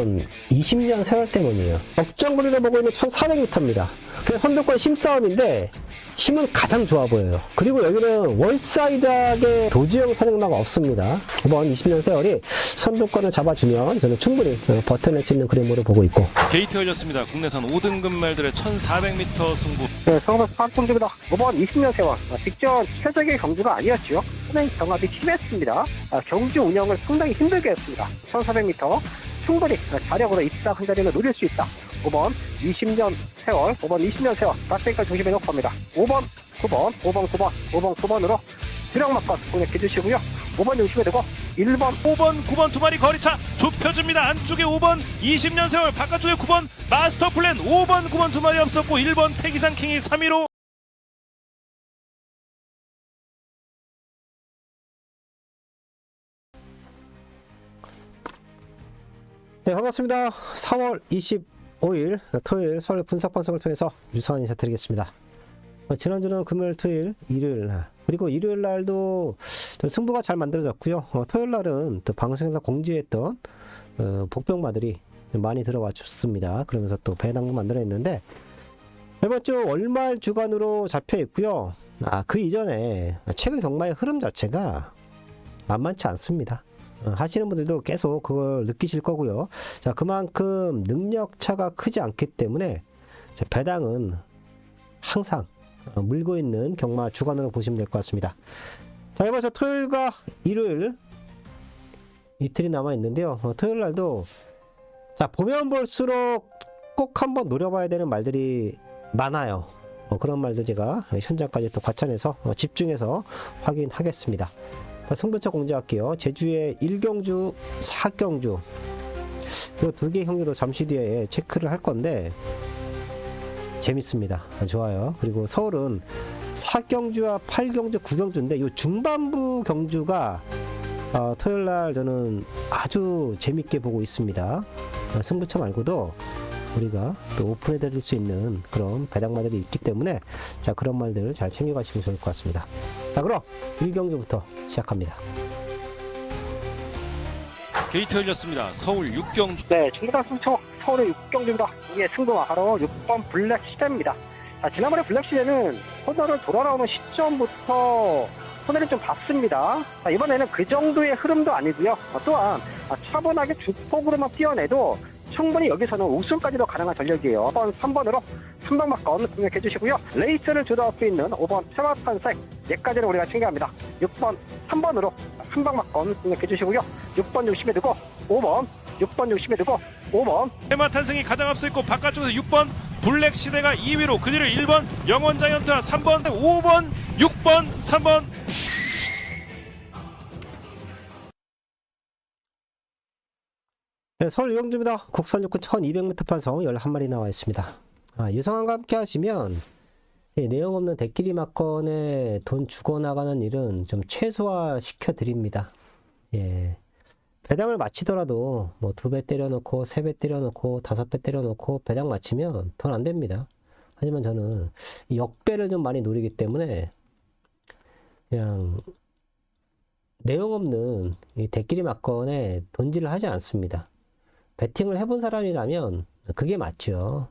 2020년 세월 때문이에요. 적정거리로 보고 있는 1400m입니다. 선두권 힘싸움인데 힘은 가장 좋아 보여요. 그리고 여기는 월사이드하게 도지형 선행마가 없습니다. 이번 20년 세월이 선두권을 잡아주면 저는 충분히 버텨낼 수 있는 그림으로 보고 있고. 게이트 열렸습니다. 국내선 5등급 말들의 1400m 승부. 네, 성업에서 판통입니다. 이번 20년 세월 직전 최적의 경주가 아니었죠. 선행 경합이 심했습니다. 경주 운영을 상당히 힘들게 했습니다. 1400m 충분히 자력으로 입상 한 자리는 노릴 수 있다. 5번 20년 세월, 5번 20년 세월 깍쟁이까지 조심해 놓고 합니다. 5번, 9번, 5번, 9번, 5번, 9번으로 주력막권 공략해 주시고요. 5번 조심해 두고 1번, 5번, 9번 두 마리 거리차 좁혀줍니다. 안쪽에 5번 20년 세월, 바깥쪽에 9번 마스터 플랜. 5번, 9번 두 마리 없었고 1번 태기상 킹이 3위로. 네, 반갑습니다. 4월 25일 토요일 서울 분석 방송을 통해서 유성한 인사 드리겠습니다. 지난주는 금요일, 토요일, 일요일 날, 그리고 일요일 날도 승부가 잘 만들어졌고요. 토요일 날은 또 방송에서 공지했던 복병마들이 많이 들어와 줬습니다. 그러면서 또 배당도 만들어냈는데 이번 주 월말 주간으로 잡혀 있고요. 그 이전에 최근 경마의 흐름 자체가 만만치 않습니다. 하시는 분들도 계속 그걸 느끼실 거고요. 자, 그만큼 능력차가 크지 않기 때문에 배당은 항상 물고 있는 경마 주간으로 보시면 될 것 같습니다. 자, 이번 주 토요일과 일요일 이틀이 남아 있는데요. 토요일 날도 자, 보면 볼수록 꼭 한번 노려봐야 되는 말들이 많아요. 그런 말들 제가 현장까지 또 과찬해서 집중해서 확인하겠습니다. 승부처 공지할게요. 제주의 1경주, 4경주 이 두 개 경주도 잠시 뒤에 체크를 할 건데 재밌습니다. 좋아요. 그리고 서울은 4경주와 8경주, 9경주인데 이 중반부 경주가 토요일날 저는 아주 재밌게 보고 있습니다. 승부처 말고도 우리가 또 오픈해 드릴 수 있는 그런 배당마들이 있기 때문에 자, 그런 말들 잘 챙겨가시면 좋을 것 같습니다. 자, 그럼 1경주부터 시작합니다. 게이트 열렸습니다. 서울 6경주. 네, 중부단 승부처 서울의 6경주입니다. 이게 승부가 바로 6번 블랙 시대입니다. 자, 지난번에 블랙 시대는 코너를 돌아 나오는 시점부터 손해를 좀 봤습니다. 자, 이번에는 그 정도의 흐름도 아니고요. 또한 차분하게 주폭으로만 뛰어내도 충분히 여기서는 우승까지도 가능한 전력이에요. 5번, 3번으로 3번막권 공략해 주시고요. 레이스를 주도할 수 있는 5번 테마탄색 얘까지는 우리가 챙겨합니다. 6번, 3번으로 3번막권 공략해 주시고요. 6번 조심해 두고 5번, 6번 조심해 두고 5번. 테마 탄생이 가장 앞서 있고 바깥쪽에서 6번 블랙 시대가 2위로, 그 뒤를 1번 영원 자이언트와 3번, 5번, 6번, 3번. 네, 서울 유경주입니다. 국산 육군 1200m 판성 11마리 나와 있습니다. 유성환과 함께 하시면 내용 없는 대끼리 막건에 돈 주고 나가는 일은 좀 최소화 시켜 드립니다. 예. 배당을 마치더라도 뭐 2배 때려놓고 3배 때려놓고 5배 때려놓고 배당 마치면 돈 안 됩니다. 하지만 저는 역배를 좀 많이 노리기 때문에 그냥 내용 없는 이 대끼리 막건에 돈질을 하지 않습니다. 배팅을 해본 사람이라면 그게 맞죠.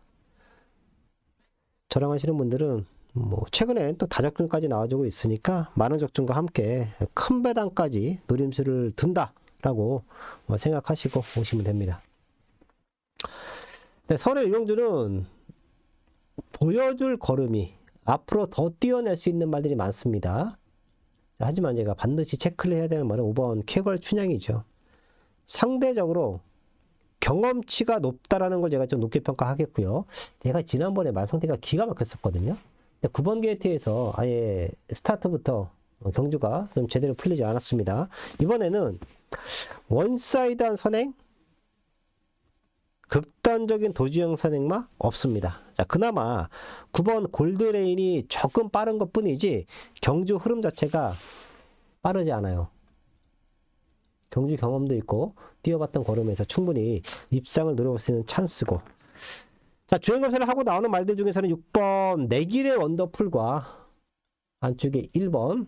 저랑 하시는 분들은 뭐 최근엔 또 다적중까지 나와주고 있으니까 많은 적중과 함께 큰 배당까지 노림수를 둔다라고 생각하시고 오시면 됩니다. 네, 서울의 유경주는 보여줄 걸음이 앞으로 더 뛰어낼 수 있는 말들이 많습니다. 하지만 제가 반드시 체크를 해야 되는 말은 5번 쾌걸 춘향이죠. 상대적으로 경험치가 높다라는 걸 제가 좀 높게 평가하겠고요. 제가 지난번에 말 상태가 기가 막혔었거든요. 9번 게이트에서 아예 스타트부터 경주가 좀 제대로 풀리지 않았습니다. 이번에는 원사이드한 선행, 극단적인 도주형 선행마 없습니다. 자, 그나마 9번 골드레인이 조금 빠른 것 뿐이지 경주 흐름 자체가 빠르지 않아요. 경주 경험도 있고 뛰어봤던 걸음에서 충분히 입상을 노려볼 수 있는 찬스고. 자, 주행검사를 하고 나오는 말들 중에서는 6번 내길의 원더풀과 안쪽에 1번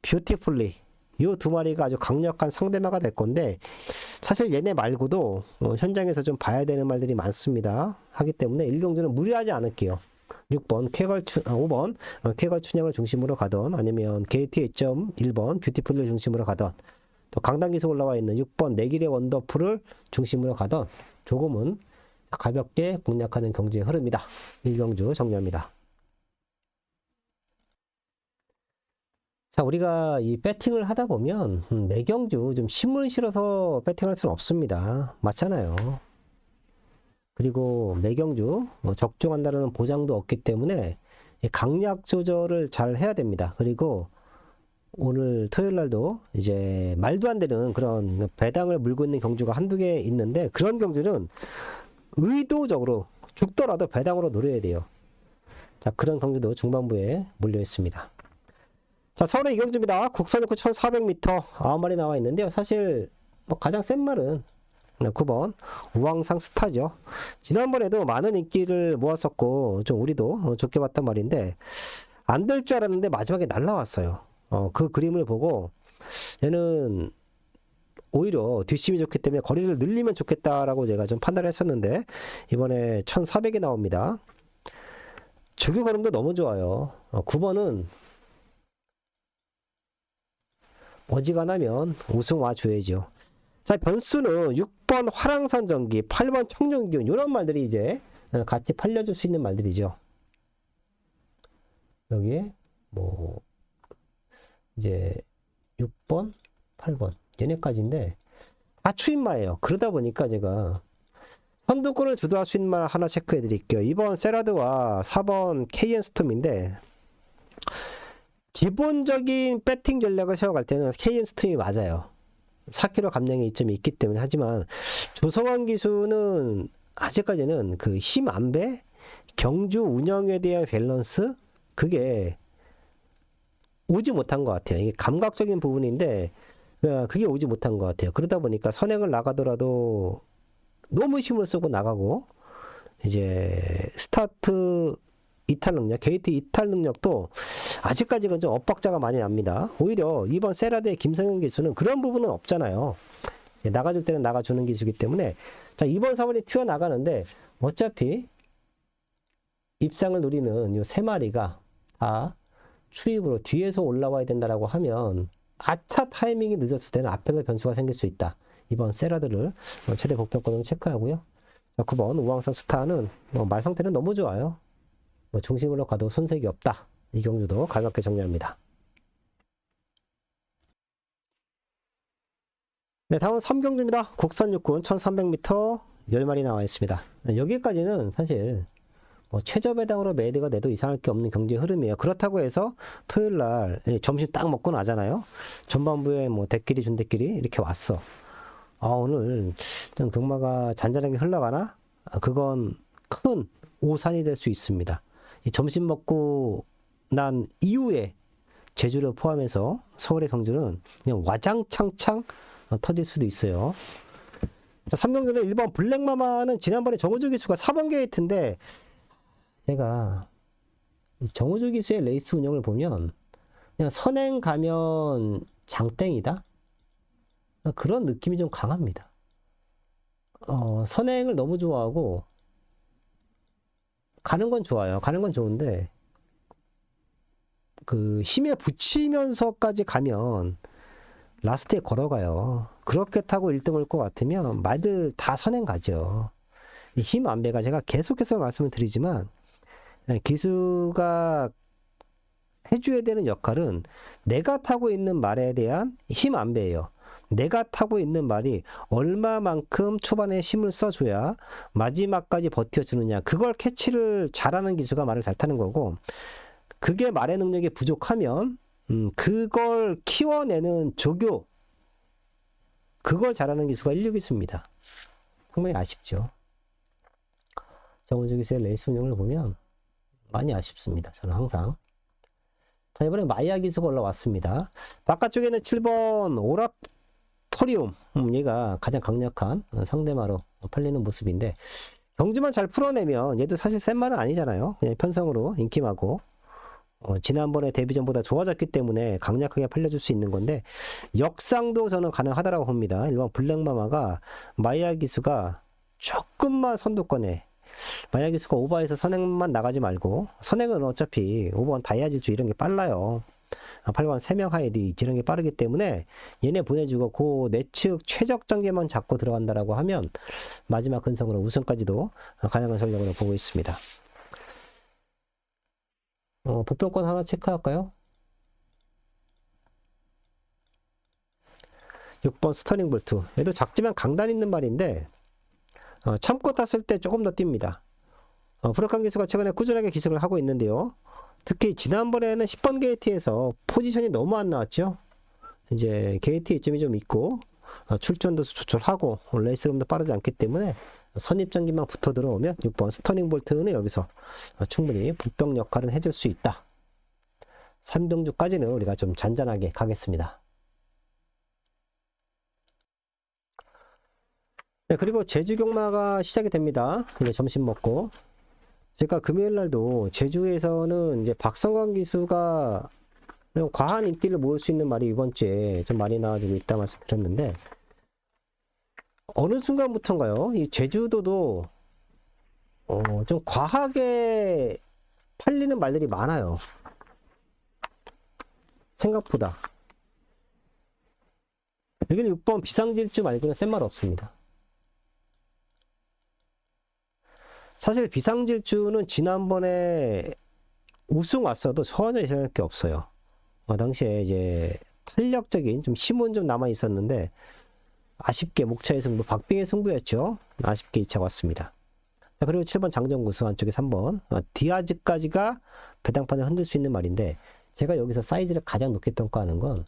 뷰티풀리 이 두 마리가 아주 강력한 상대마가 될 건데 사실 얘네 말고도 현장에서 좀 봐야 되는 말들이 많습니다. 하기 때문에 1경주는 무리하지 않을게요. 6번 5번 쾌걸 춘향을 중심으로 가던, 아니면 게이트 2.1번 뷰티풀을 중심으로 가던, 또 강단기수 올라와 있는 6번 내길의 원더풀을 중심으로 가던, 조금은 가볍게 공략하는 경주의 흐름이다. 1경주 정리합니다. 자, 우리가 이 배팅을 하다 보면 매경주 좀 신문 실어서 배팅할 수는 없습니다. 맞잖아요. 그리고 매경주 적중한다는 보장도 없기 때문에 강약 조절을 잘 해야 됩니다. 그리고 오늘 토요일 날도 이제 말도 안 되는 그런 배당을 물고 있는 경주가 한두 개 있는데, 그런 경주는 의도적으로 죽더라도 배당으로 노려야 돼요. 자, 그런 경주도 중반부에 몰려 있습니다. 자, 서울의 이경주입니다. 국산 요코 1400m 9마리 나와 있는데요. 사실 뭐 가장 센 말은 9번 우왕상 스타죠. 지난번에도 많은 인기를 모았었고 좀 우리도 좋게 봤단 말인데, 안 될 줄 알았는데 마지막에 날라왔어요. 그 그림을 보고 얘는 오히려 뒷심이 좋기 때문에 거리를 늘리면 좋겠다라고 제가 좀 판단을 했었는데, 이번에 1400이 나옵니다. 조교 걸음도 너무 좋아요. 9번은 어지간하면 우승 와줘야죠. 자, 변수는 6번 화랑산 전기, 8번 청룡기운, 이런 말들이 이제 같이 팔려줄 수 있는 말들이죠. 여기에 뭐 이제 6번, 8번 얘네까지인데 다 추인마예요. 그러다 보니까 제가 선두권을 주도할 수 있는 말 하나 체크해 드릴게요. 2번 세라드와 4번 KN 스톰인데, 기본적인 배팅 전략을 세워갈 때는 KN 스톰이 맞아요. 4km 감량의 이점이 있기 때문에. 하지만 조성환 기수는 아직까지는 그 힘 안배, 경주 운영에 대한 밸런스, 그게 오지 못한 것 같아요. 이게 감각적인 부분인데 그게 오지 못한 것 같아요. 그러다 보니까 선행을 나가더라도 너무 힘을 쓰고 나가고, 이제 스타트 이탈 능력, 게이트 이탈 능력도 아직까지는 좀 엇박자가 많이 납니다. 오히려 이번 세라드의 김성현 기수는 그런 부분은 없잖아요. 나가줄 때는 나가주는 기수이기 때문에. 자, 2번 4번이 튀어나가는데 어차피 입상을 노리는 이 세 마리가 다 추입으로 뒤에서 올라와야 된다라고 하면, 아차 타이밍이 늦었을 때는 앞에서 변수가 생길 수 있다. 이번 세라드를 최대 복병권으로 체크하고요. 9번 우왕산 스타는 말 상태는 너무 좋아요. 중심으로 가도 손색이 없다. 이 경주도 가볍게 정리합니다. 네, 다음은 3경주입니다. 국산 육군 1300m 10마리 나와 있습니다. 여기까지는 사실 최저 배당으로 매드가 내도 이상할 게 없는 경주의 흐름이에요. 그렇다고 해서 토요일 날 점심 딱 먹고 나잖아요. 전반부에 대끼리 준대끼리 이렇게 왔어. 오늘 좀 경마가 잔잔하게 흘러가나? 그건 큰 오산이 될 수 있습니다. 이 점심 먹고 난 이후에 제주를 포함해서 서울의 경주는 그냥 와장창창 터질 수도 있어요. 자, 3경주는 1번 블랙마마는 지난번에 정우주 기수가 4번 게이트인데, 제가 정우주 기수의 레이스 운영을 보면 그냥 선행 가면 장땡이다? 그런 느낌이 좀 강합니다. 선행을 너무 좋아하고, 가는 건 좋아요. 가는 건 좋은데 그 힘에 붙이면서까지 가면 라스트에 걸어가요. 그렇게 타고 1등 올 것 같으면 말들 다 선행 가죠. 이 힘 안배가 제가 계속해서 말씀을 드리지만, 기수가 해줘야 되는 역할은 내가 타고 있는 말에 대한 힘 안배예요. 내가 타고 있는 말이 얼마만큼 초반에 힘을 써줘야 마지막까지 버텨주느냐, 그걸 캐치를 잘하는 기수가 말을 잘 타는 거고, 그게 말의 능력이 부족하면 그걸 키워내는 조교, 그걸 잘하는 기수가 16기수입니다. 상당히 아쉽죠. 정우주 기수의 레이스 운영을 보면 많이 아쉽습니다. 저는 항상. 자, 이번에 마이아 기수가 올라왔습니다. 바깥쪽에는 7번 오라토리움, 얘가 가장 강력한 상대마로 팔리는 모습인데, 경주만 잘 풀어내면 얘도 사실 센 말은 아니잖아요. 그냥 편성으로 인기마고 지난번에 데뷔전보다 좋아졌기 때문에 강력하게 팔려줄 수 있는 건데 역상도 저는 가능하다라고 봅니다. 일반 블랙마마가 마이야 기수가 조금만 선두권에 마이야 기수가 오버에서 선행만 나가지 말고 선행은 어차피 5번 다이아 질주 이런 게 빨라요. 8번 3명 하이디 이런 게 빠르기 때문에 얘네 보내주고 그 내측 최적 전개만 잡고 들어간다라고 하면 마지막 근성으로 우승까지도 가능한 전략으로 보고 있습니다. 복병권 하나 체크할까요? 6번 스터닝 볼트. 얘도 작지만 강단 있는 말인데 참고 탔을 때 조금 더 뜁니다. 프로칸 기수가 최근에 꾸준하게 기승을 하고 있는데요. 특히 지난번에는 10번 게이트에서 포지션이 너무 안 나왔죠. 이제 게이트 이점이 좀 있고 출전도 조절하고 레이스룸도 빠르지 않기 때문에 선입전기만 붙어 들어오면 6번 스터닝 볼트는 여기서 충분히 불병 역할은 해줄 수 있다. 3병주까지는 우리가 좀 잔잔하게 가겠습니다. 네, 그리고 제주 경마가 시작이 됩니다. 이제 점심 먹고 제가 금요일 날도 제주에서는 이제 박성광 기수가 과한 인기를 모을 수 있는 말이 이번 주에 좀 많이 나와주고 있다 말씀드렸는데 어느 순간부터인가요? 이 제주도도 좀 과하게 팔리는 말들이 많아요. 생각보다. 여기는 6번 비상질주 말고는 센 말 없습니다. 사실 비상질주는 지난번에 우승 왔어도 전혀 이상할 게 없어요. 당시에 이제 탄력적인 좀 힘은 좀 남아 있었는데 아쉽게 목차의 승부, 박빙의 승부였죠. 아쉽게 2차 왔습니다. 자, 그리고 7번 장정구수 안쪽에 3번 디아즈까지가 배당판을 흔들 수 있는 말인데 제가 여기서 사이즈를 가장 높게 평가하는 건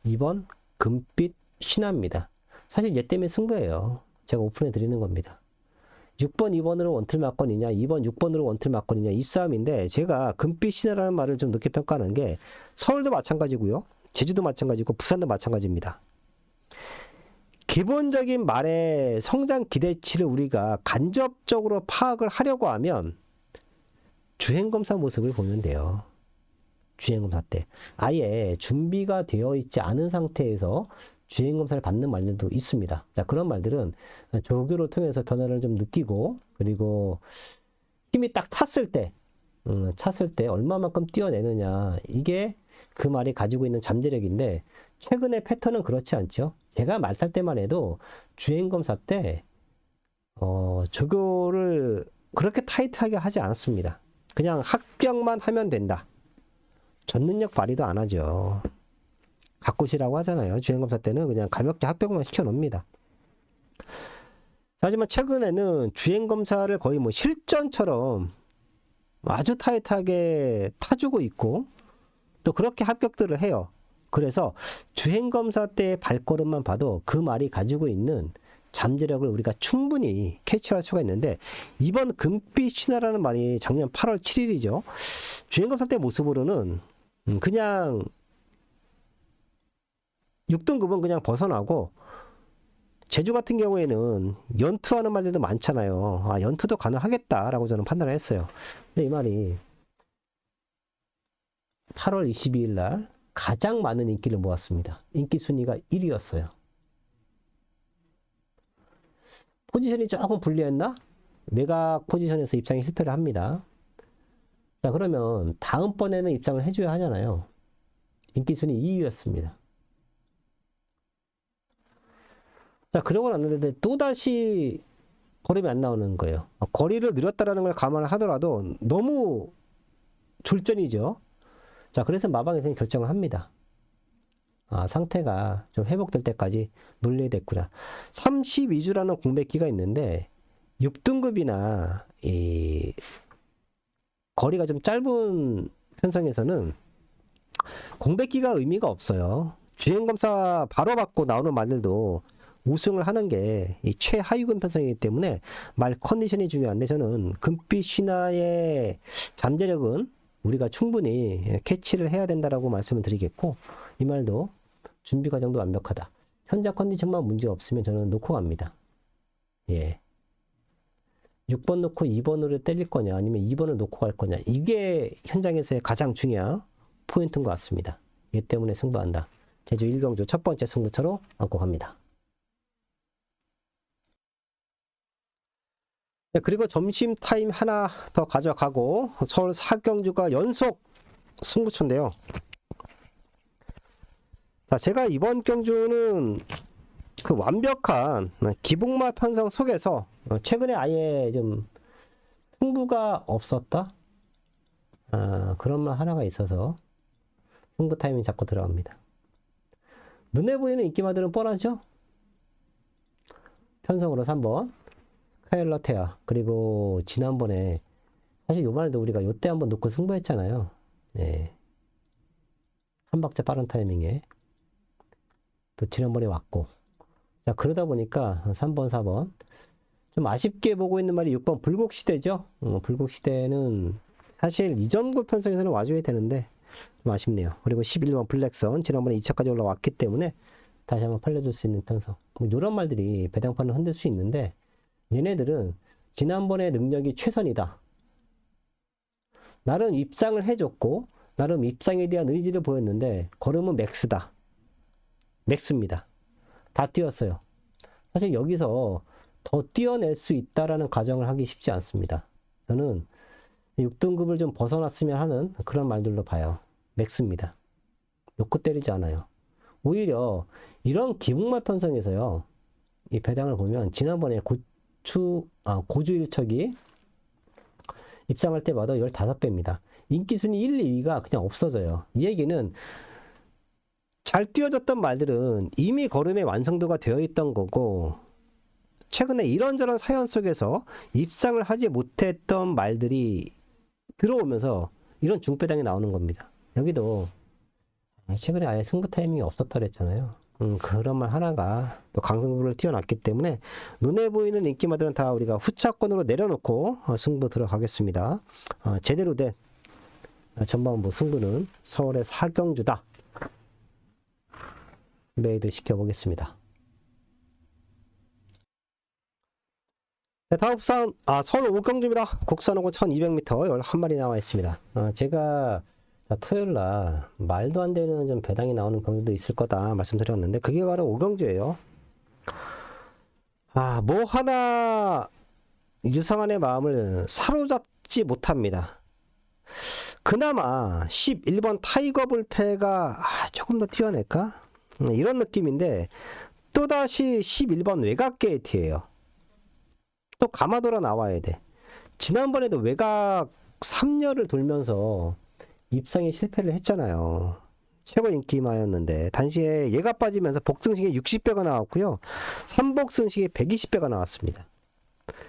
2번 금빛 신화입니다. 사실 얘 때문에 승부예요. 제가 오픈해 드리는 겁니다. 6번 2번으로 원틀 맞건이냐 2번 6번으로 원틀 맞건이냐 이 싸움인데 제가 금빛 신화라는 말을 좀 높게 평가하는 게 서울도 마찬가지고요. 제주도 마찬가지고 부산도 마찬가지입니다. 기본적인 말의 성장 기대치를 우리가 간접적으로 파악을 하려고 하면 주행검사 모습을 보면 돼요. 주행검사 때 아예 준비가 되어 있지 않은 상태에서 주행검사를 받는 말들도 있습니다. 자, 그런 말들은 조교를 통해서 변화를 좀 느끼고 그리고 힘이 딱 찼을 때 얼마만큼 뛰어내느냐 이게 그 말이 가지고 있는 잠재력인데 최근의 패턴은 그렇지 않죠. 제가 말 살 때만 해도 주행검사 때 조교를 그렇게 타이트하게 하지 않았습니다. 그냥 합격만 하면 된다. 전능력 발휘도 안 하죠. 가꾸시라고 하잖아요. 주행검사 때는 그냥 가볍게 합격만 시켜놓습니다. 하지만 최근에는 주행검사를 거의 뭐 실전처럼 아주 타이트하게 타주고 있고 또 그렇게 합격들을 해요. 그래서 주행검사 때의 발걸음만 봐도 그 말이 가지고 있는 잠재력을 우리가 충분히 캐치할 수가 있는데 이번 금빛 신화라는 말이 작년 8월 7일이죠. 주행검사 때 모습으로는 그냥 6등급은 그냥 벗어나고 제주 같은 경우에는 연투하는 말들도 많잖아요. 연투도 가능하겠다라고 저는 판단을 했어요. 근데 이 말이 8월 22일 날 가장 많은 인기를 모았습니다. 인기 순위가 1위였어요. 포지션이 조금 불리했나? 매각 포지션에서 입장에 실패를 합니다. 자, 그러면 다음번에는 입장을 해줘야 하잖아요. 인기 순위 2위였습니다. 자, 그러고 났는데 또다시 걸음이 안 나오는 거예요. 거리를 늘렸다라는 걸 감안을 하더라도 너무 졸전이죠. 자, 그래서 마방에서는 결정을 합니다. 상태가 좀 회복될 때까지 놀려야 됐구나. 32주라는 공백기가 있는데 6등급이나 이 거리가 좀 짧은 편성에서는 공백기가 의미가 없어요. 주행검사 바로 받고 나오는 말들도 우승을 하는 게 이 최하위권 편성이기 때문에 말 컨디션이 중요한데 저는 금빛 신화의 잠재력은 우리가 충분히 캐치를 해야 된다라고 말씀을 드리겠고 이 말도 준비 과정도 완벽하다. 현재 컨디션만 문제 없으면 저는 놓고 갑니다. 예. 6번 놓고 2번으로 때릴 거냐 아니면 2번을 놓고 갈 거냐 이게 현장에서의 가장 중요한 포인트인 것 같습니다. 이 때문에 승부한다. 제주 1경주 첫 번째 승부처로 안고 갑니다. 네, 그리고 점심 타임 하나 더 가져가고 서울 4경주가 연속 승부처인데요. 자, 제가 이번 경주는 그 완벽한 기복마 편성 속에서 최근에 아예 좀 승부가 없었다? 그런 말 하나가 있어서 승부 타이밍 잡고 들어갑니다. 눈에 보이는 인기마들은 뻔하죠? 편성으로 3번 카일러테아 그리고 지난번에 사실 요 말도 우리가 요때 한번 놓고 승부했잖아요. 네. 한 박자 빠른 타이밍에 또 지난번에 왔고 자 그러다 보니까 3번 4번 좀 아쉽게 보고 있는 말이 6번 불곡시대죠. 불곡시대는 사실 이전구 편성에서는 와줘야 되는데 좀 아쉽네요. 그리고 11번 블랙선 지난번에 2차까지 올라왔기 때문에 다시 한번 팔려줄 수 있는 편성 뭐 이런 말들이 배당판을 흔들 수 있는데 얘네들은 지난번에 능력이 최선이다. 나름 입상을 해줬고 나름 입상에 대한 의지를 보였는데 걸음은 맥스다. 맥스입니다. 다 뛰었어요. 사실 여기서 더 뛰어낼 수 있다라는 가정을 하기 쉽지 않습니다. 저는 6등급을 좀 벗어났으면 하는 그런 말들로 봐요. 맥스입니다. 놓고 때리지 않아요. 오히려 이런 기복마 편성에서요. 이 배당을 보면 지난번에 고주일척이 입상할 때마다 15배입니다. 인기순위 1, 2위가 그냥 없어져요. 이 얘기는 잘 띄워졌던 말들은 이미 걸음의 완성도가 되어 있던 거고 최근에 이런저런 사연 속에서 입상을 하지 못했던 말들이 들어오면서 이런 중배당이 나오는 겁니다. 여기도 최근에 아예 승부 타이밍이 없었다 그랬잖아요. 그런 말 하나가 또 강승부를 띄워놨기 때문에 눈에 보이는 인기마들은 다 우리가 후차권으로 내려놓고 승부 들어가겠습니다. 제대로 된 전반부 승부는 서울의 4경주다. 메이드 시켜보겠습니다. 네, 다음 부산 서울 5경주입니다. 곡선호고 1200m 11마리 나와 있습니다. 제가 토요일날 말도 안 되는 좀 배당이 나오는 경우도 있을 거다 말씀드렸는데 그게 바로 5경주예요. 뭐 하나 유상한의 마음을 사로잡지 못합니다. 그나마 11번 타이거 불패가 조금 더 튀어낼까? 이런 느낌인데 또다시 11번 외곽 게이트예요. 또 가마돌아 나와야 돼. 지난번에도 외곽 3열을 돌면서 입상에 실패를 했잖아요. 최고 인기마였는데 단시에 얘가 빠지면서 복승식에 60배가 나왔고요. 3복승식에 120배가 나왔습니다.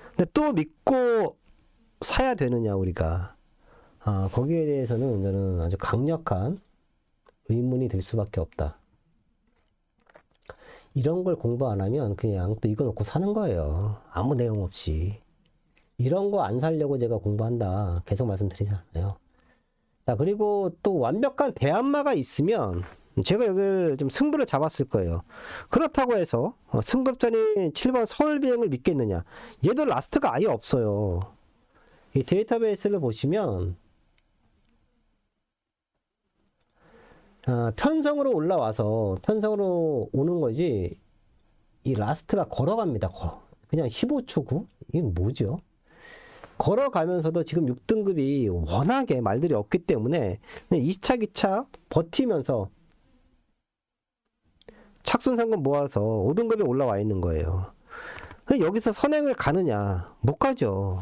근데 또 믿고 사야 되느냐 우리가. 거기에 대해서는 저는 아주 강력한 의문이 들 수밖에 없다. 이런 걸 공부 안 하면 그냥 또 이거 놓고 사는 거예요. 아무 내용 없이. 이런 거 안 살려고 제가 공부한다. 계속 말씀드리잖아요. 자, 그리고 또 완벽한 대안마가 있으면 제가 여기를 좀 승부를 잡았을 거예요. 그렇다고 해서 승급전인 7번 서울비행을 믿겠느냐. 얘도 라스트가 아예 없어요. 이 데이터베이스를 보시면 편성으로 올라와서 편성으로 오는 거지 이 라스트가 걸어갑니다. 그냥 15초 9? 이게 뭐죠? 걸어가면서도 지금 6등급이 워낙에 말들이 없기 때문에 2차 기차 버티면서 착순상금 모아서 5등급에 올라와 있는 거예요. 여기서 선행을 가느냐? 못 가죠.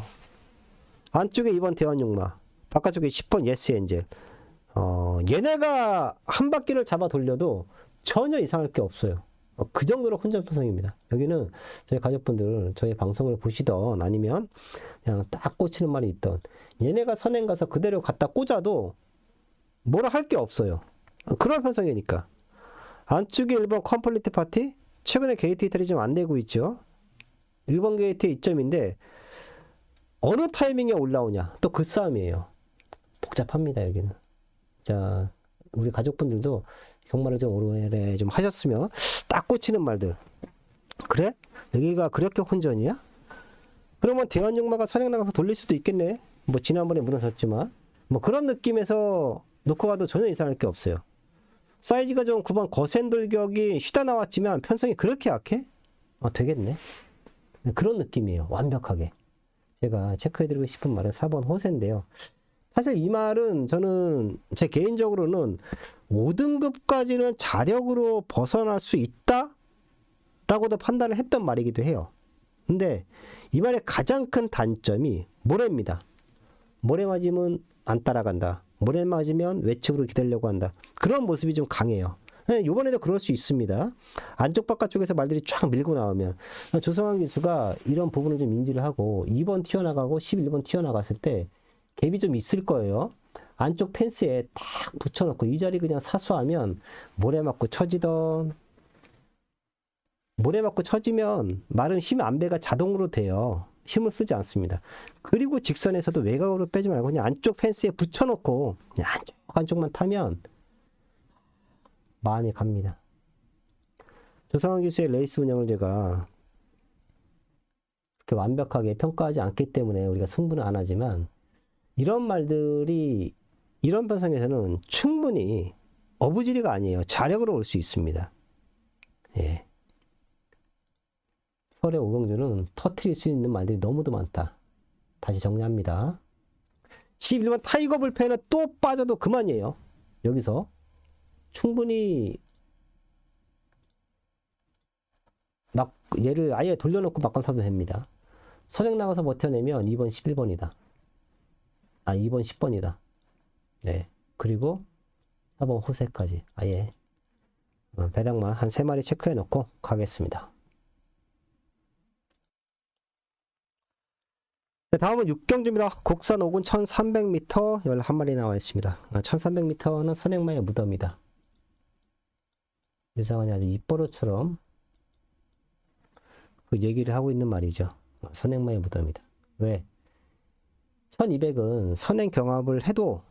안쪽에 2번 대원용마, 바깥쪽에 10번 예스엔젤. 얘네가 한 바퀴를 잡아 돌려도 전혀 이상할 게 없어요. 그 정도로 혼전편성입니다. 여기는 저희 가족분들 저희 방송을 보시던 아니면 그냥 딱 꽂히는 말이 있던 얘네가 선행 가서 그대로 갖다 꽂아도 뭐라 할 게 없어요. 그런 편성이니까. 안쪽에 1번 컴플리트 파티 최근에 게이트 이탈이 좀 안 되고 있죠. 1번 게이트의 이점인데 어느 타이밍에 올라오냐 또 그 싸움이에요. 복잡합니다. 여기는. 자, 우리 가족분들도 경마를 좀 오래 좀 하셨으면 딱 꽂히는 말들. 그래? 여기가 그렇게 혼전이야? 그러면 대환용마가 선행 나가서 돌릴 수도 있겠네. 뭐 지난번에 무너졌지만 뭐 그런 느낌에서 놓고 가도 전혀 이상할 게 없어요. 사이즈가 좀 9번 거센 돌격이 쉬다 나왔지만 편성이 그렇게 약해? 되겠네. 그런 느낌이에요. 완벽하게. 제가 체크해드리고 싶은 말은 4번 호세인데요. 사실 이 말은 저는 제 개인적으로는 5등급까지는 자력으로 벗어날 수 있다? 라고도 판단을 했던 말이기도 해요. 근데 이 말의 가장 큰 단점이 모래입니다. 모래 맞으면 안 따라간다. 모래 맞으면 외측으로 기대려고 한다. 그런 모습이 좀 강해요. 이번에도 그럴 수 있습니다. 안쪽 바깥쪽에서 말들이 쫙 밀고 나오면 조성환 기수가 이런 부분을 좀 인지를 하고 2번 튀어나가고 11번 튀어나갔을 때 갭이 좀 있을 거예요. 안쪽 펜스에 딱 붙여놓고 이 자리 그냥 사수하면 모래 맞고 처지던 모래 맞고 처지면 말은 힘 안배가 자동으로 돼요. 힘을 쓰지 않습니다. 그리고 직선에서도 외곽으로 빼지 말고 그냥 안쪽 펜스에 붙여놓고 그냥 안쪽만 타면 마음이 갑니다. 조성환 기수의 레이스 운영을 제가 그렇게 완벽하게 평가하지 않기 때문에 우리가 승부는 안 하지만 이런 말들이 이런 변성에서는 충분히 어부지리가 아니에요. 자력으로 올 수 있습니다. 예. 설의 오병주는 터트릴 수 있는 말들이 너무도 많다. 다시 정리합니다. 11번 타이거 불펜은 또 빠져도 그만이에요. 여기서 충분히 막 얘를 아예 돌려놓고 바꿔 사도 됩니다. 선행 나가서 버텨내면 2번 11번이다. 2번 10번이다. 네. 그리고 4번 호세까지 아예 배당만 한 3마리 체크해 놓고 가겠습니다. 네, 다음은 6경주입니다. 곡산 5군 1300m 11마리 나와 있습니다. 1300m는 선행마의 무덤이다. 유상원이 아주 입버릇처럼 그 얘기를 하고 있는 말이죠. 선행마의 무덤이다. 왜? 1200은 선행 경합을 해도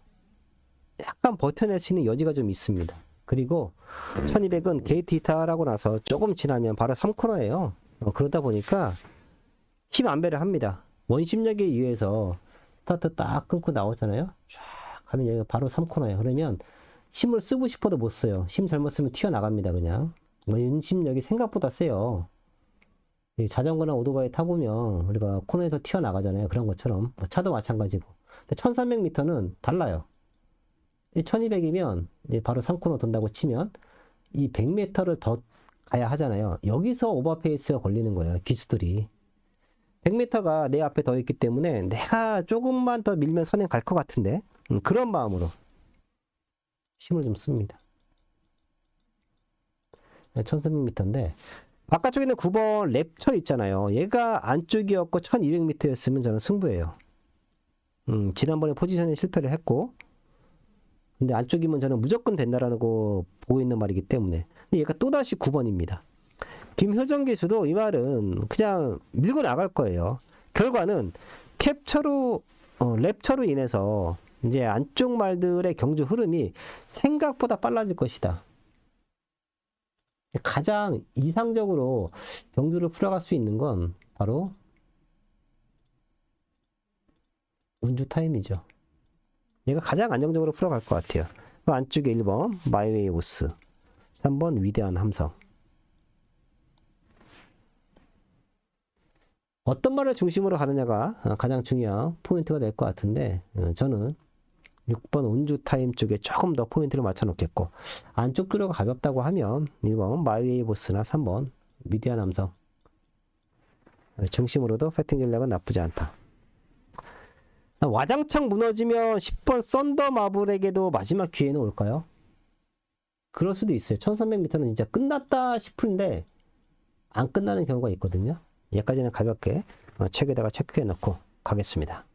약간 버텨낼 수 있는 여지가 좀 있습니다. 그리고 1200은 게이트 이탈하고 나서 조금 지나면 바로 3코너예요. 그러다 보니까 힘 안배를 합니다. 원심력에 의해서 스타트 딱 끊고 나오잖아요. 쫙 가면 여기가 바로 3코너예요. 그러면 힘을 쓰고 싶어도 못 써요. 힘 잘못 쓰면 튀어나갑니다. 그냥 원심력이 생각보다 세요. 자전거나 오토바이 타보면 우리가 코너에서 튀어나가잖아요. 그런 것처럼 차도 마찬가지고. 근데 1300m는 달라요. 1200이면 이제 바로 3코너 돈다고 치면 이 100m를 더 가야 하잖아요. 여기서 오버페이스가 걸리는 거예요. 기수들이. 100m가 내 앞에 더 있기 때문에 내가 조금만 더 밀면 선행 갈 것 같은데 그런 마음으로 힘을 좀 씁니다. 1300m인데 바깥쪽에 있는 9번 랩처 있잖아요. 얘가 안쪽이었고 1200m였으면 저는 승부예요. 지난번에 포지션에 실패를 했고 근데 안쪽이면 저는 무조건 된다라는 거 보고 있는 말이기 때문에 근데 얘가 또다시 9번입니다. 김효정 기수도 이 말은 그냥 밀고 나갈 거예요. 결과는 캡처로 랩처로 인해서 이제 안쪽 말들의 경주 흐름이 생각보다 빨라질 것이다. 가장 이상적으로 경주를 풀어갈 수 있는 건 바로 운주 타임이죠. 얘가 가장 안정적으로 풀어갈 것 같아요. 그 안쪽에 1번 마이웨이 오스, 3번 위대한 함성. 어떤 말을 중심으로 가느냐가 가장 중요한 포인트가 될 것 같은데 저는 6번 운주 타임 쪽에 조금 더 포인트를 맞춰 놓겠고 안쪽 뚜려가 가볍다고 하면 1번 마이웨이 보스나 3번 위대한 함성 중심으로도 패팅 전략은 나쁘지 않다. 와장창 무너지면 10번 썬더 마블에게도 마지막 기회는 올까요? 그럴 수도 있어요. 1300m는 진짜 끝났다 싶은데 안 끝나는 경우가 있거든요. 얘까지는 가볍게 책에다가 체크해 놓고 가겠습니다.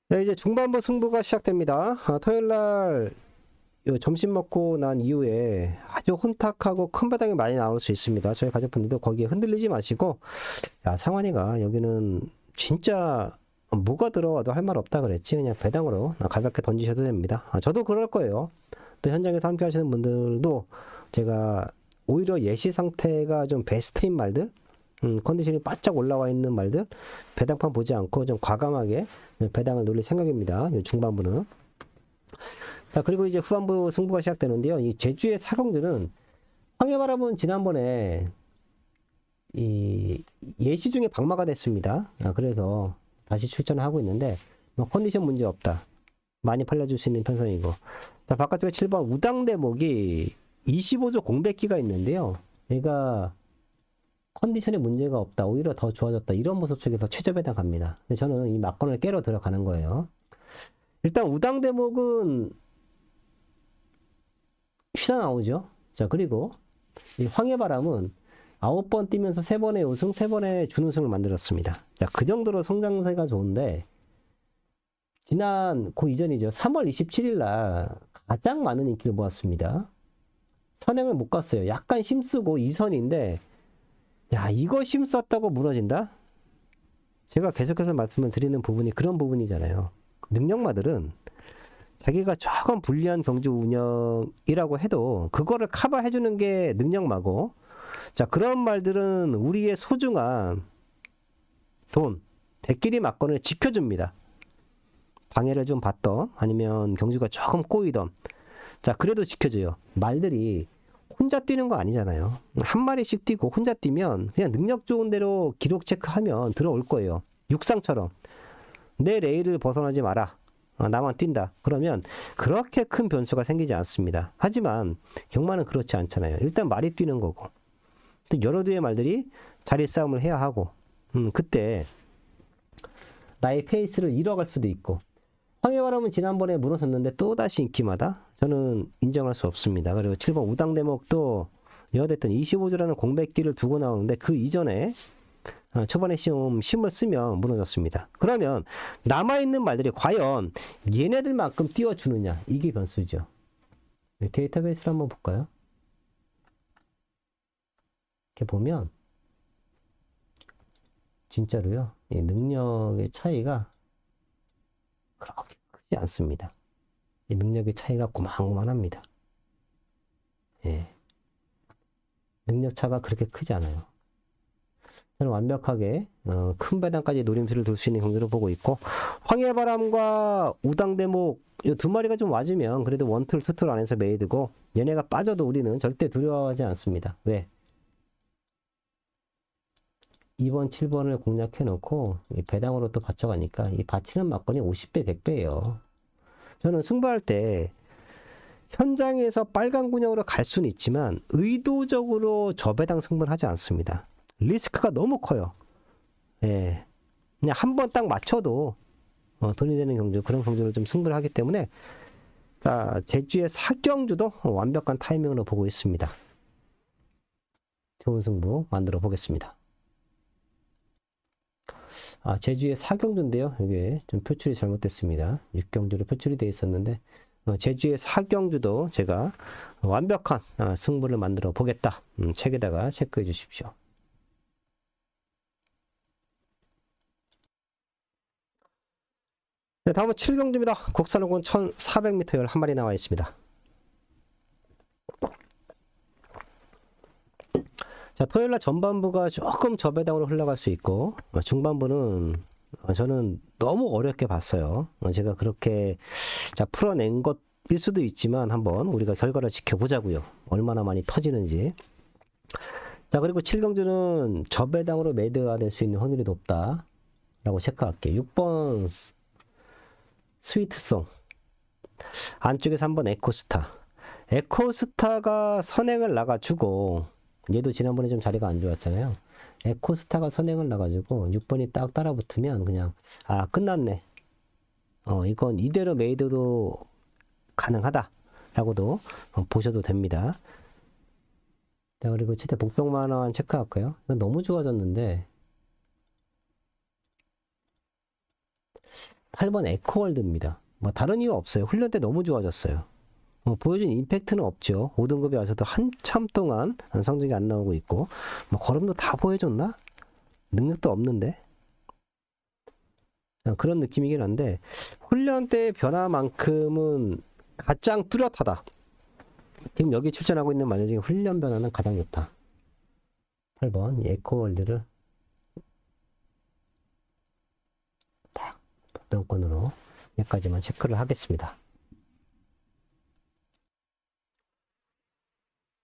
네, 이제 중반부 승부가 시작됩니다. 토요일날 점심 먹고 난 이후에 아주 혼탁하고 큰 바닥이 많이 나올 수 있습니다. 저희 가족분들도 거기에 흔들리지 마시고 야 상환이가 여기는 진짜 뭐가 들어와도 할 말 없다 그랬지 그냥 배당으로 가볍게 던지셔도 됩니다. 저도 그럴 거예요. 또 현장에서 함께 하시는 분들도 제가 오히려 예시 상태가 좀 베스트인 말들, 컨디션이 바짝 올라와 있는 말들, 배당판 보지 않고 좀 과감하게 배당을 노릴 생각입니다. 이 중반부는. 자, 그리고 이제 후반부 승부가 시작되는데요. 이 제주의 사경주는 황해바람은 지난번에 이 예시 중에 박마가 됐습니다. 그래서 다시 출전을 하고 있는데 뭐 컨디션 문제 없다. 많이 팔려줄 수 있는 편성이고. 자, 바깥쪽에 7번 우당대목이 25조 공백기가 있는데요. 얘가 컨디션에 문제가 없다. 오히려 더 좋아졌다. 이런 모습 속에서 최저 배당 갑니다. 근데 저는 이 막건을 깨러 들어가는 거예요. 일단 우당대목은 쉬다 나오죠. 자, 그리고 이 황해바람은 9번 뛰면서 3번의 우승, 3번의 준우승을 만들었습니다. 자, 그 정도로 성장세가 좋은데, 그 이전이죠. 3월 27일 날 가장 많은 인기를 모았습니다. 선행을 못 갔어요. 약간 힘쓰고 2선인데, 야, 이거 힘썼다고 무너진다? 제가 계속해서 말씀을 드리는 부분이 그런 부분이잖아요. 능력마들은 자기가 조금 불리한 경주 운영이라고 해도 그거를 커버해주는 게 능력마고, 자, 그런 말들은 우리의 소중한 돈, 대끼리 막건을 지켜줍니다. 방해를 좀 받던, 아니면 경주가 조금 꼬이던, 자, 그래도 지켜줘요. 말들이 혼자 뛰는 거 아니잖아요. 한 마리씩 뛰고 혼자 뛰면 그냥 능력 좋은 대로 기록 체크하면 들어올 거예요. 육상처럼. 내 레일을 벗어나지 마라. 나만 뛴다. 그러면 그렇게 큰 변수가 생기지 않습니다. 하지만 경마는 그렇지 않잖아요. 일단 말이 뛰는 거고. 여러 두의 말들이 자리 싸움을 해야 하고, 그때 나의 페이스를 잃어갈 수도 있고. 황해바람은 지난번에 무너졌는데 또다시 인기마다? 저는 인정할 수 없습니다. 그리고 7번 우당대목도 여하됐던 25조라는 공백기를 두고 나오는데 그 이전에 초반에 심을 쓰면 무너졌습니다. 그러면 남아있는 말들이 과연 얘네들만큼 띄워주느냐, 이게 변수죠. 데이터베이스를 한번 볼까요? 이렇게 보면 진짜로요, 이 능력의 차이가 그렇게 크지 않습니다. 이 능력의 차이가 고만고만합니다. 예. 능력 차가 그렇게 크지 않아요. 저는 완벽하게 큰 배당까지 노림수를 둘 수 있는 경기를 보고 있고, 황해바람과 우당대목 이 두 마리가 좀 와주면 그래도 원툴 투툴 안에서 메이드고, 얘네가 빠져도 우리는 절대 두려워하지 않습니다. 왜? 2번, 7번을 공략해 놓고 배당으로 또 받쳐가니까 이 받치는 막건이 50배, 100배예요. 저는 승부할 때 현장에서 빨간 군형으로 갈 수는 있지만 의도적으로 저배당 승부를 하지 않습니다. 리스크가 너무 커요. 예. 그냥 한 번 딱 맞춰도 돈이 되는 경주, 그런 경주를 좀 승부를 하기 때문에, 제주의 사경주도 완벽한 타이밍으로 보고 있습니다. 좋은 승부 만들어 보겠습니다. 제주의 사경주인데요. 이게 좀 표출이 잘못됐습니다. 6경주로 표출이 되어 있었는데, 제주의 사경주도 제가 완벽한 승부를 만들어 보겠다. 책에다가 체크해 주십시오. 네, 다음은 7경주입니다. 곡산호군 1400m 열 한 마리 나와 있습니다. 자, 토요일날 전반부가 조금 저배당으로 흘러갈 수 있고, 중반부는 저는 너무 어렵게 봤어요. 제가 그렇게 풀어낸 것일 수도 있지만 한번 우리가 결과를 지켜보자고요. 얼마나 많이 터지는지. 자, 그리고 7경주는 저배당으로 매드가 될 수 있는 확률이 높다라고 체크할게요. 6번 스위트송, 안쪽에서 한번 에코스타. 에코스타가 선행을 나가주고, 얘도 지난번에 좀 자리가 안 좋았잖아요. 에코스타가 선행을 나가지고 6번이 딱 따라붙으면 그냥 끝났네. 이건 이대로 메이드도 가능하다 라고도 보셔도 됩니다. 자, 그리고 최대 복병만원 체크할까요? 너무 좋아졌는데 8번 에코월드입니다. 뭐 다른 이유 없어요. 훈련 때 너무 좋아졌어요. 보여준 임팩트는 없죠. 5등급에 와서도 한참 동안 성적이 안 나오고 있고, 뭐 걸음도 다 보여줬나? 능력도 없는데? 그런 느낌이긴 한데, 훈련 때 변화만큼은 가장 뚜렷하다. 지금 여기 출전하고 있는 말들 중에 훈련 변화는 가장 좋다. 8번 에코월드를 딱 보병권으로 여기까지만 체크를 하겠습니다.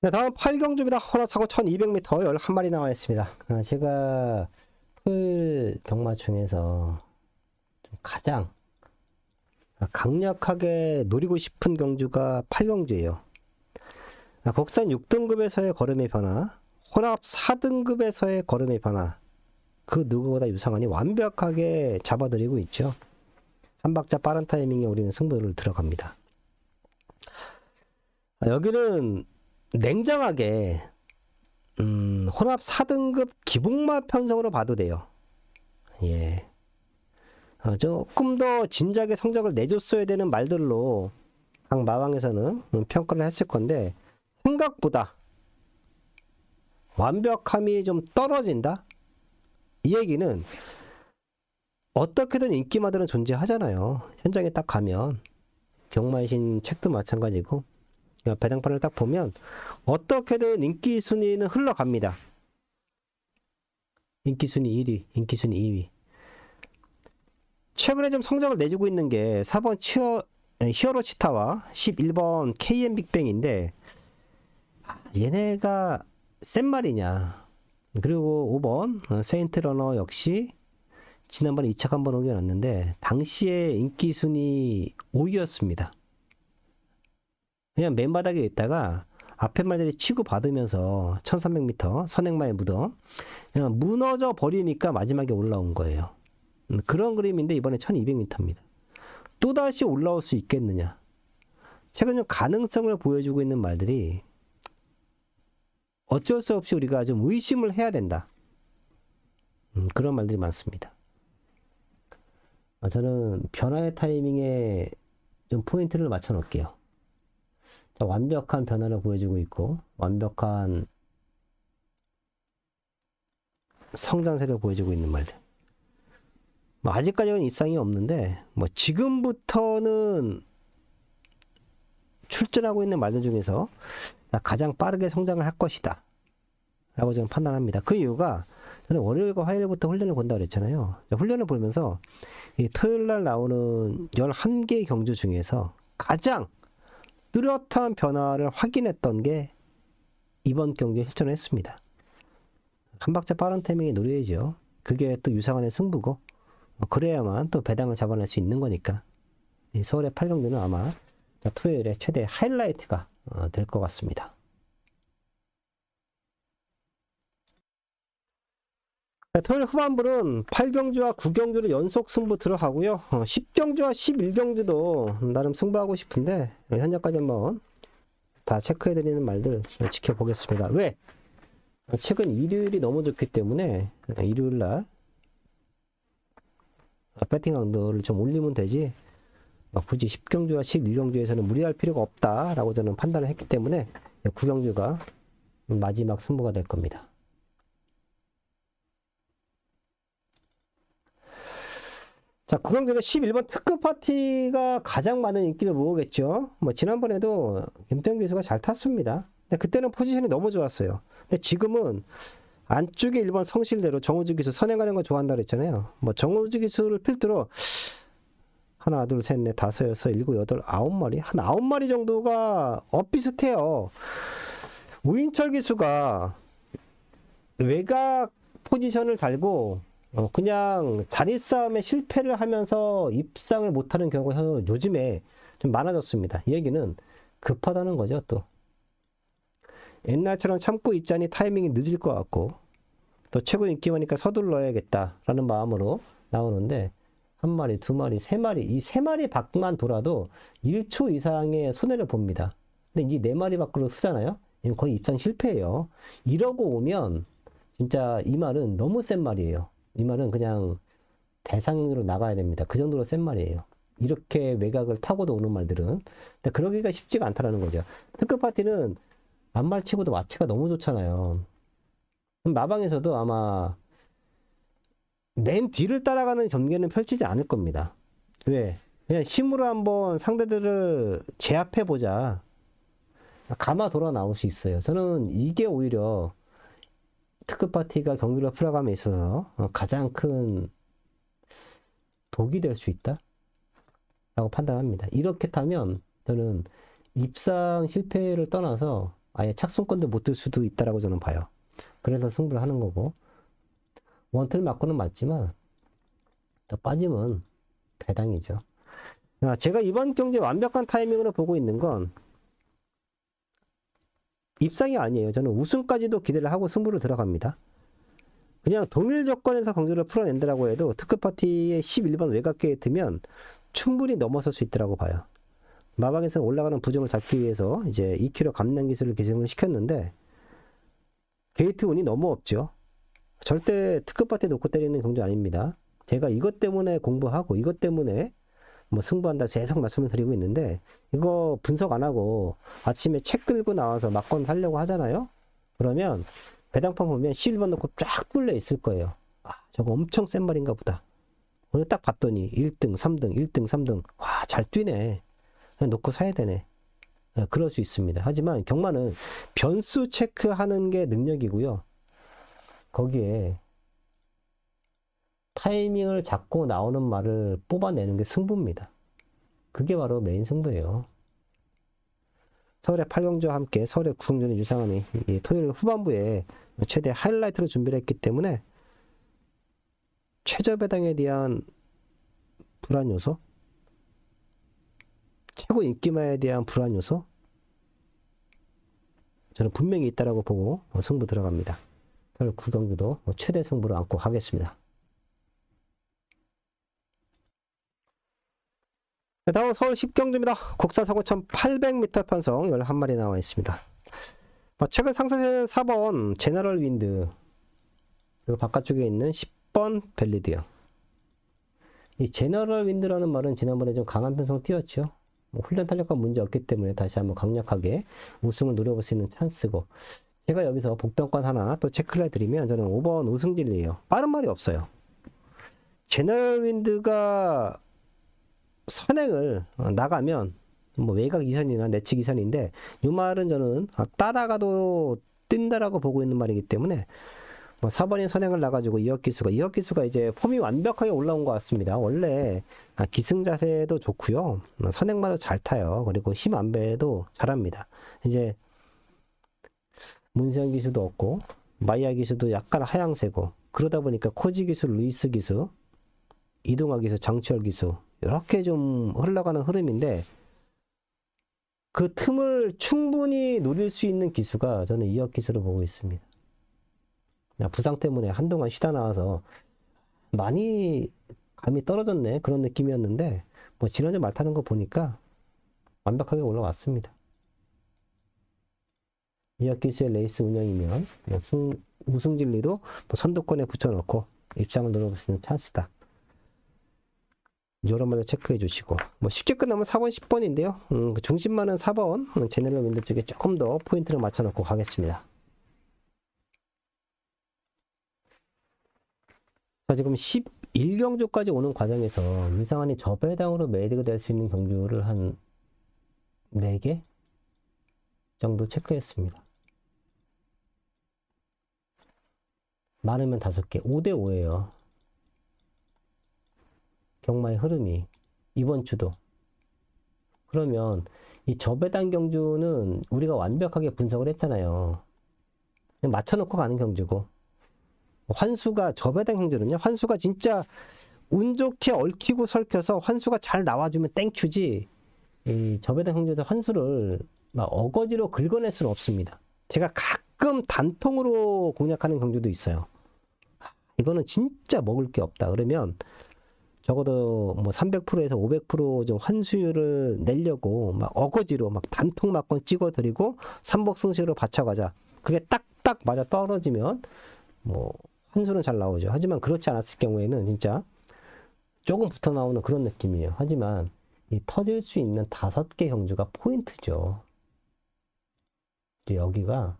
네, 다음 8경주입니다. 허락사고 1200m 11마리 나와 있습니다. 제가 토요일 경마 중에서 좀 가장 강력하게 노리고 싶은 경주가 8경주예요. 국산 6등급에서의 걸음의 변화, 혼합 4등급에서의 걸음의 변화, 그 누구보다 유상한이 완벽하게 잡아들이고 있죠. 한 박자 빠른 타이밍에 우리는 승부를 들어갑니다. 여기는 냉정하게 혼합 4등급 기복마 편성으로 봐도 돼요. 예. 조금 더 진작에 성적을 내줬어야 되는 말들로 각 마왕에서는 평가를 했을 건데 생각보다 완벽함이 좀 떨어진다? 이 얘기는 어떻게든 인기마들은 존재하잖아요. 현장에 딱 가면 경마의 신 책도 마찬가지고 배당판을 딱 보면 어떻게든 인기 순위는 흘러갑니다. 인기 순위 1위, 인기 순위 2위. 최근에 좀 성적을 내주고 있는 게 4번 히어로 치타와 11번 KM 빅뱅인데 얘네가 센 말이냐. 그리고 5번 세인트 러너 역시 지난번에 2차 한번 옮겨놨는데 당시에 인기 순위 5위였습니다. 그냥 맨 바닥에 있다가 앞에 말들이 치고 받으면서 1300m 선행마의 무덤 그냥 무너져 버리니까 마지막에 올라온 거예요. 그런 그림인데 이번에 1200m입니다. 또다시 올라올 수 있겠느냐. 최근 좀 가능성을 보여주고 있는 말들이 어쩔 수 없이 우리가 좀 의심을 해야 된다. 그런 말들이 많습니다. 저는 변화의 타이밍에 좀 포인트를 맞춰 놓을게요. 완벽한 변화를 보여주고 있고 완벽한 성장세를 보여주고 있는 말들. 아직까지는 이상이 없는데 지금부터는 출전하고 있는 말들 중에서 가장 빠르게 성장을 할 것이다 라고 저는 판단합니다. 그 이유가 저는 월요일과 화요일부터 훈련을 본다고 그랬잖아요. 훈련을 보면서 이 토요일날 나오는 11개 경주 중에서 가장 뚜렷한 변화를 확인했던 게 이번 경기에 실전을 했습니다. 한 박자 빠른 타이밍에 노려야죠. 그게 또 유상한의 승부고 그래야만 또 배당을 잡아낼 수 있는 거니까 이 서울의 8경주는 아마 토요일에 최대 하이라이트가 될 것 같습니다. 토요일 후반부는 8경주와 9경주로 연속 승부 들어가고요. 10경주와 11경주도 나름 승부하고 싶은데 현재까지 한번 다 체크해드리는 말들 지켜보겠습니다. 왜? 최근 일요일이 너무 좋기 때문에 일요일날 배팅 강도를 좀 올리면 되지 굳이 10경주와 11경주에서는 무리할 필요가 없다라고 저는 판단을 했기 때문에 9경주가 마지막 승부가 될 겁니다. 자, 9경주는 11번 특급 파티가 가장 많은 인기를 모으겠죠. 지난번에도 김태형 기수가 잘 탔습니다. 근데 그때는 포지션이 너무 좋았어요. 근데 지금은 안쪽에 1번 성실대로 정우주 기수 선행하는 거 좋아한다 그랬잖아요. 정우주 기수를 필두로 하나, 둘, 셋, 넷, 다섯, 여섯, 일곱, 여덟, 9마리? 한 9마리 정도가 엇비슷해요. 우인철 기수가 외곽 포지션을 달고 그냥 자리 싸움에 실패를 하면서 입상을 못하는 경우가 요즘에 좀 많아졌습니다. 이 얘기는 급하다는 거죠. 또 옛날처럼 참고 있자니 타이밍이 늦을 것 같고 또 최고 인기마니까 서둘러야겠다라는 마음으로 나오는데 한 마리, 두 마리, 세 마리 이 세 마리 밖만 돌아도 1초 이상의 손해를 봅니다. 근데 이 네 마리 밖으로 쓰잖아요. 이건 거의 입상 실패예요. 이러고 오면 진짜 이 말은 너무 센 말이에요. 이 말은 그냥 대상으로 나가야 됩니다. 그 정도로 센 말이에요. 이렇게 외곽을 타고도 오는 말들은. 근데 그러기가 쉽지가 않다라는 거죠. 특급 파티는 안말치고도 와치가 너무 좋잖아요. 마방에서도 아마 맨 뒤를 따라가는 전개는 펼치지 않을 겁니다. 왜? 그냥 힘으로 한번 상대들을 제압해보자. 감아 돌아 나올 수 있어요. 저는 이게 오히려 특급 파티가 경기를 풀어감에 있어서 가장 큰 독이 될 수 있다 라고 판단합니다. 이렇게 타면 저는 입상 실패를 떠나서 아예 착순권도 못 들 수도 있다라고 저는 봐요. 그래서 승부를 하는 거고, 원틀 맞고는 맞지만 또 빠지면 배당이죠. 제가 이번 경기 완벽한 타이밍으로 보고 있는 건 입상이 아니에요. 저는 우승까지도 기대를 하고 승부를 들어갑니다. 그냥 동일 조건에서 경기를 풀어낸다라고 해도 특급 파티의 11번 외곽 게이트면 충분히 넘어설 수 있다고 봐요. 마방에서 올라가는 부정을 잡기 위해서 이제 2km 감량 기술을 기승을 시켰는데 게이트 운이 너무 없죠. 절대 특급 파티 놓고 때리는 경주 아닙니다. 제가 이것 때문에 공부하고 이것 때문에 뭐 승부한다 계속 말씀을 드리고 있는데, 이거 분석 안 하고 아침에 책 들고 나와서 막건 살려고 하잖아요. 그러면 배당판 보면 11번 놓고 쫙 뚫려 있을 거예요. 아, 저거 엄청 센 말인가 보다. 오늘 딱 봤더니 1등, 3등, 1등, 3등. 와, 잘 뛰네. 그냥 놓고 사야 되네. 그럴 수 있습니다. 하지만 경마는 변수 체크하는 게 능력이고요. 거기에 타이밍을 잡고 나오는 말을 뽑아내는 게 승부입니다. 그게 바로 메인 승부예요. 서울의 8경주와 함께 서울의 9경주는 유상은이 토요일 후반부에 최대 하이라이트로 준비를 했기 때문에 최저 배당에 대한 불안 요소, 최고 인기마에 대한 불안 요소, 저는 분명히 있다라고 보고 승부 들어갑니다. 서울 9경주도 최대 승부를 안고 하겠습니다. 다음 서울 10경주입니다. 국산 사고 1800m 편성 11마리 나와 있습니다. 최근 상승세는 4번 제너럴 윈드, 그리고 바깥쪽에 있는 10번 벨리드요. 이 제너럴 윈드라는 말은 지난번에 좀 강한 편성 띄었죠. 훈련 탄력과 문제 없기 때문에 다시 한번 강력하게 우승을 노려볼 수 있는 찬스고, 제가 여기서 복병권 하나 또 체크를 해드리면 저는 5번 우승진리예요. 빠른 말이 없어요. 제너럴 윈드가 선행을 나가면 뭐 외곽 이선이나 내측 이선인데, 이 말은 저는 따라가도 뛴다라고 보고 있는 말이기 때문에 뭐 4번이 선행을 나가지고 이혁기수가 이제 폼이 완벽하게 올라온 것 같습니다. 원래 기승 자세도 좋고요, 선행마도 잘 타요. 그리고 힘 안배도 잘합니다. 이제 문세영 기수도 없고 마이야 기수도 약간 하향세고, 그러다 보니까 코지 기수, 루이스 기수, 이동화 기수, 장치열 기수 이렇게 좀 흘러가는 흐름인데, 그 틈을 충분히 노릴 수 있는 기수가 저는 이혁 기수로 보고 있습니다. 부상 때문에 한동안 쉬다 나와서 많이 감이 떨어졌네 그런 느낌이었는데, 뭐 지난주 말 타는 거 보니까 완벽하게 올라왔습니다. 이혁 기수의 레이스 운영이면 우승 진리도 뭐 선두권에 붙여놓고 입장을 노려볼 수 있는 찬스다. 이런 말을 체크해 주시고, 뭐 쉽게 끝나면 4번, 10번인데요. 중심만은 4번 제너럴 윈드 쪽에 조금 더 포인트를 맞춰 놓고 가겠습니다. 자, 지금 11경주까지 오는 과정에서 유상한이 저배당으로 메이드가 될 수 있는 경주를 한 4개 정도 체크했습니다. 많으면 5개, 5대5예요. 경마의 흐름이 이번 주도. 그러면 이 저배당 경주는 우리가 완벽하게 분석을 했잖아요. 그냥 맞춰놓고 가는 경주고, 환수가 저배당 경주는요, 환수가 진짜 운 좋게 얽히고 설켜서 환수가 잘 나와주면 땡큐지, 이 저배당 경주에서 환수를 막 어거지로 긁어낼 수는 없습니다. 제가 가끔 단통으로 공략하는 경주도 있어요. 이거는 진짜 먹을 게 없다 그러면 적어도 뭐 300%에서 500% 좀 환수율을 내려고 막 어거지로 막 단통 막건 찍어드리고 삼복승시로 받쳐가자. 그게 딱딱 맞아 떨어지면 뭐 환수는 잘 나오죠. 하지만 그렇지 않았을 경우에는 진짜 조금 붙어 나오는 그런 느낌이에요. 하지만 이 터질 수 있는 5개 경주가 포인트죠. 여기가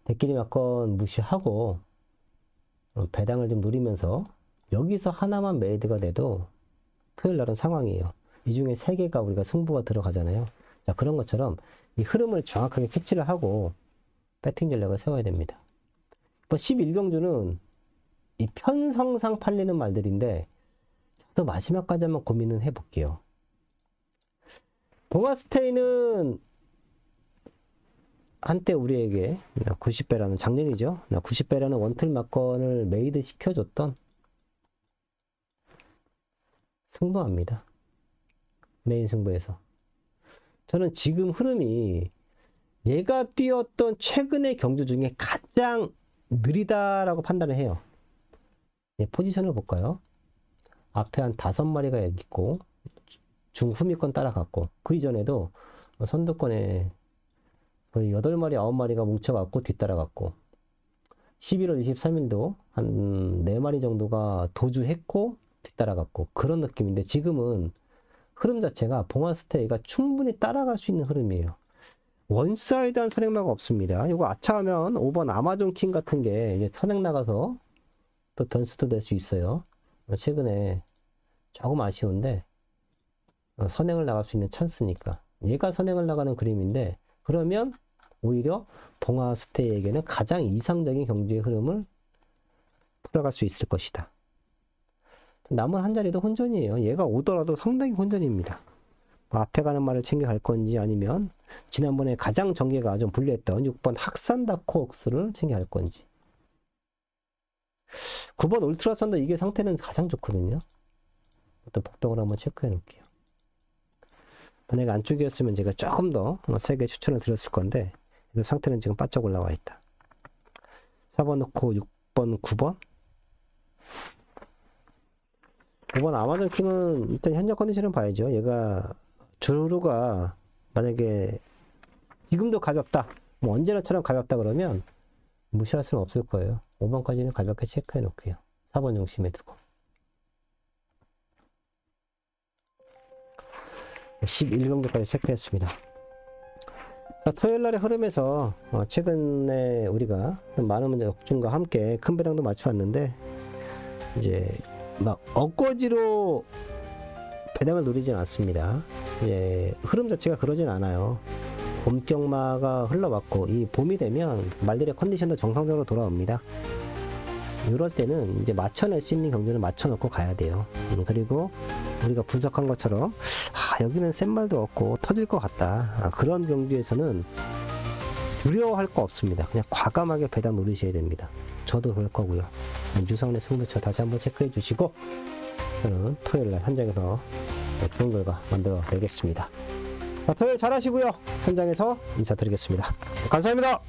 대끼리 막건 무시하고 배당을 좀 노리면서 여기서 하나만 메이드가 돼도 토요일 날은 상황이에요. 이 중에 3개가 우리가 승부가 들어가잖아요. 자, 그런 것처럼 이 흐름을 정확하게 캐치를 하고 배팅 전략을 세워야 됩니다. 11경주는 이 편성상 팔리는 말들인데 또 마지막까지 한번 고민을 해볼게요. 봉화스테이는 한때 우리에게 90배라는 작년이죠. 90배라는 원틀 막건을 메이드 시켜줬던 승부합니다. 메인 승부에서. 저는 지금 흐름이 얘가 뛰었던 최근의 경주 중에 가장 느리다라고 판단을 해요. 포지션을 볼까요? 앞에 한 5마리가 여기 있고 중후미권 따라갔고 그 이전에도 선두권에 거의 8마리, 9마리가 뭉쳐갖고 뒤따라갔고 11월 23일도 한 4마리 정도가 도주했고 뒤따라갔고 그런 느낌인데 지금은 흐름 자체가 봉화스테이가 충분히 따라갈 수 있는 흐름이에요. 원사이드한 선행마가 없습니다. 이거 아차하면 5번 아마존 킹 같은 게 이제 선행 나가서 또 변수도 될 수 있어요. 최근에 조금 아쉬운데 선행을 나갈 수 있는 찬스니까 얘가 선행을 나가는 그림인데 그러면 오히려 봉화스테이에게는 가장 이상적인 경주의 흐름을 풀어갈 수 있을 것이다. 남은 한 자리도 혼전이에요. 얘가 오더라도 상당히 혼전입니다. 앞에 가는 말을 챙겨갈 건지 아니면 지난번에 가장 전개가 좀 불리했던 6번 학산 다크옥스를 챙겨갈 건지. 9번 울트라선도 이게 상태는 가장 좋거든요. 또 복병을 한번 체크해 놓을게요. 만약에 안쪽이었으면 제가 조금 더 세게 추천을 드렸을 건데 상태는 지금 바짝 올라와 있다. 4번 넣고 6번, 9번. 5번 아마존 킹은 일단 현재 컨디션을 봐야죠. 얘가 주루가 만약에 지금도 가볍다, 뭐 언제나처럼 가볍다 그러면 무시할 수는 없을 거예요. 5번까지는 가볍게 체크해 놓을게요. 4번 중심에 두고 11경주까지 체크했습니다. 자, 토요일날의 흐름에서 최근에 우리가 많은 역중과 함께 큰 배당도 맞춰왔는데 이제 막 엇거지로 배당을 노리진 않습니다. 이제 흐름 자체가 그러진 않아요. 봄경마가 흘러왔고 이 봄이 되면 말들의 컨디션도 정상적으로 돌아옵니다. 이럴 때는 이제 맞춰낼 수 있는 경주를 맞춰놓고 가야 돼요. 그리고 우리가 분석한 것처럼 여기는 센 말도 없고 터질 것 같다, 그런 경주에서는 두려워할 거 없습니다. 그냥 과감하게 배당 노리셔야 됩니다. 저도 그럴 거고요. 유성래 승부처 다시 한번 체크해 주시고 저는 토요일날 현장에서 좋은 결과 만들어 내겠습니다. 토요일 잘 하시고요. 현장에서 인사드리겠습니다. 감사합니다.